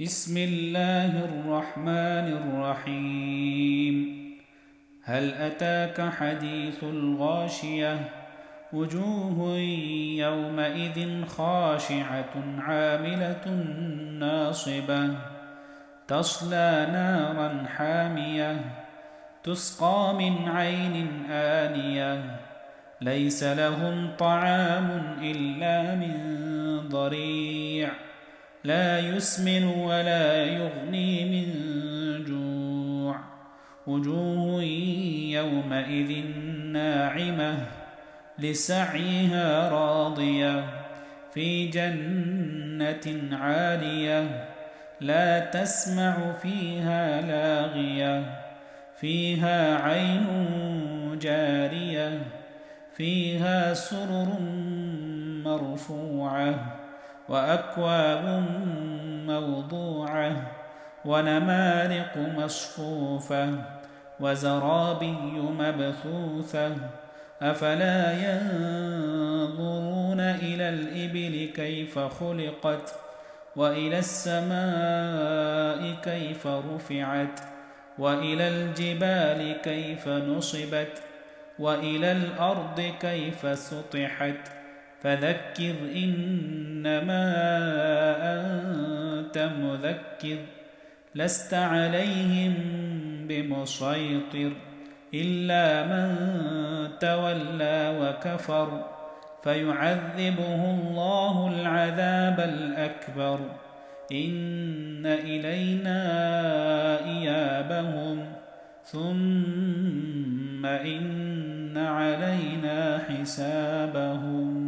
بسم الله الرحمن الرحيم. هل أتاك حديث الغاشية؟ وجوه يومئذ خاشعة عاملة ناصبة تصلى نارا حامية تسقى من عين آنية ليس لهم طعام إلا من ضريع لا يسمن ولا يغني من جوع. وجوه يومئذ ناعمة لسعيها راضية في جنة عالية لا تسمع فيها لاغية فيها عين جارية فيها سرر مرفوعة وأكواب موضوعة ونمارق مصفوفة وزرابي مبثوثة أفلا ينظرون إلى الإبل كيف خلقت وإلى السماء كيف رفعت وإلى الجبال كيف نصبت وإلى الأرض كيف سطحت فذكر إنما أنت مذكر لست عليهم بمسيطر إلا من تولى وكفر فيعذبه الله العذاب الأكبر إن إلينا إيابهم ثم إن علينا حسابهم.